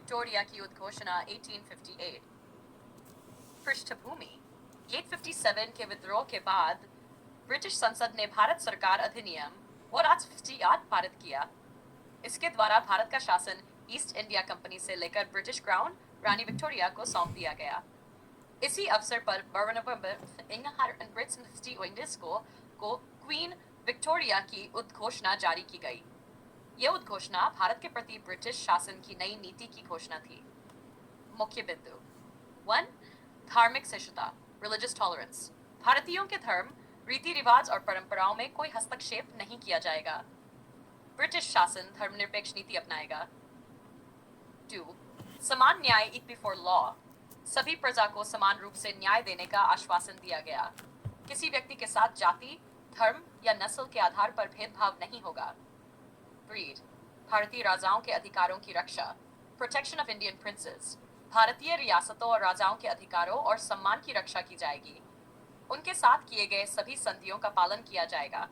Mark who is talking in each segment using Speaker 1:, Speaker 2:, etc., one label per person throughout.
Speaker 1: Victoria की उद्घोषणा 1858। पृष्ठभूमि 857 के विद्रोह के बाद ब्रिटिश संसद ने भारत सरकार अधिनियम और एक्ट 58 पारित किया। इसके द्वारा भारत का शासन ईस्ट इंडिया कंपनी से लेकर ब्रिटिश क्राउन रानी विक्टोरिया को सौंप दिया गया। इसी अवसर पर 12 नवंबर 1859 को क्वीन विक्टोरिया की उद्घोषणा जारी की गई। यह उद्घोषणा भारत के प्रति ब्रिटिश शासन की नई नीति की घोषणा थी। मुख्य बिंदु 1. धार्मिक सहिष्णुता रिलीजियस टॉलरेंस। भारतीयों के धर्म, रीति रिवाज और परंपराओं में कोई हस्तक्षेप नहीं किया जाएगा। ब्रिटिश शासन धर्मनिरपेक्ष नीति अपनाएगा। 2. समान न्याय इक बिफोर लॉ। सभी प्रजा को समान रूप से न्याय देने का आश्वासन दिया गया। किसी व्यक्ति के साथ जाति, धर्म या नस्ल के आधार पर भेदभाव नहीं होगा। 3. भारतीय राजाओं के अधिकारों की रक्षा प्रोटेक्शन ऑफ इंडियन प्रिंसेस। भारतीय रियासतों और राजाओं के अधिकारों और सम्मान की रक्षा की जाएगी। उनके साथ किए गए सभी संधियों का पालन किया जाएगा।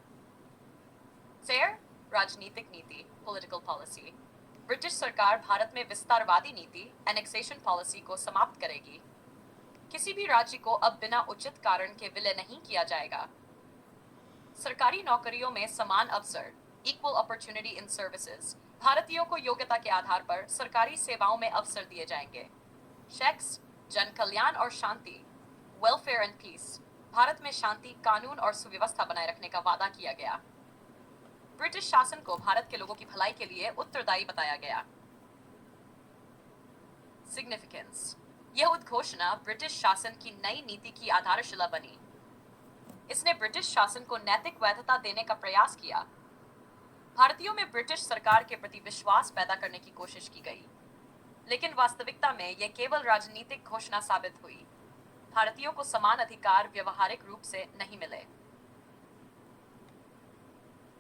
Speaker 1: 4. राजनीतिक नीति पॉलिटिकल पॉलिसी। ब्रिटिश सरकार भारत में विस्तारवादी नीति एनेक्सेशन पॉलिसी को समाप्त करेगी। किसी भी राज्य को अब बिना उचित कारण के विलय नहीं किया जाएगा। सरकारी नौकरियों में समान अवसर इक्वल अपॉर्चुनिटी इन सर्विसेज। भारतीयों को योग्यता के आधार पर सरकारी सेवाओं में अवसर दिए जाएंगे। सेक्स, जन कल्याण और शांति वेलफेयर एंड पीस। भारत में शांति, कानून और सुव्यवस्था बनाए रखने का वादा किया गया। ब्रिटिश शासन को भारत के लोगों की भलाई के लिए उत्तरदायी बताया गया। सिग्निफिकेंस यह उद्घोषणा ब्रिटिश शासन की नई नीति की आधारशिला बनी। इसने ब्रिटिश शासन को नैतिक वैधता देने का प्रयास किया। भारतीयों में ब्रिटिश सरकार के प्रति विश्वास पैदा करने की कोशिश की गई, लेकिन वास्तविकता में यह केवल राजनीतिक घोषणा साबित हुई। भारतीयों को समान अधिकार व्यवहारिक रूप से नहीं मिले।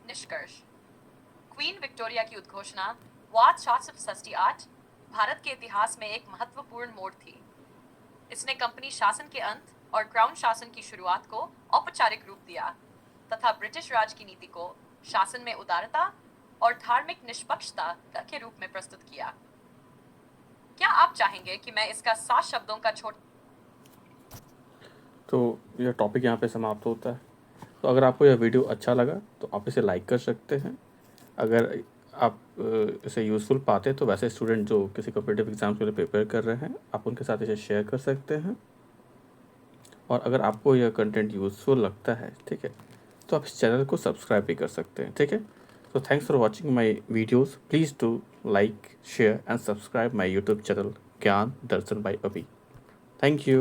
Speaker 1: निष्कर्ष क्वीन विक्टोरिया की उद्घोषणा 1858 भारत के इतिहास में एक महत्वपूर्ण मोड़ थी। इसने कंपनी शासन के अंत और क्राउन शासन की शुरुआत को औपचारिक रूप दिया तथा ब्रिटिश राज की नीति को शासन में उदारता और धार्मिक निष्पक्षता के रूप में प्रस्तुत किया। क्या आप चाहेंगे कि मैं इसका 7 शब्दों का
Speaker 2: तो यह टॉपिक यहाँ पे समाप्त होता है। तो अगर आपको यह वीडियो अच्छा लगा तो आप इसे लाइक कर सकते हैं। अगर आप इसे यूज़फुल पाते तो वैसे स्टूडेंट जो किसी कॉम्पिटिटिव एग्ज़ाम के लिए प्रिपेयर कर रहे हैं, आप उनके साथ इसे शेयर कर सकते हैं। और अगर आपको यह कंटेंट यूज़फुल लगता है, ठीक है, तो आप इस चैनल को सब्सक्राइब भी कर सकते हैं, ठीक है। So thanks for watching my videos. Please do like, share and subscribe my YouTube channel Gyan Darshan by Abhi. Thank you.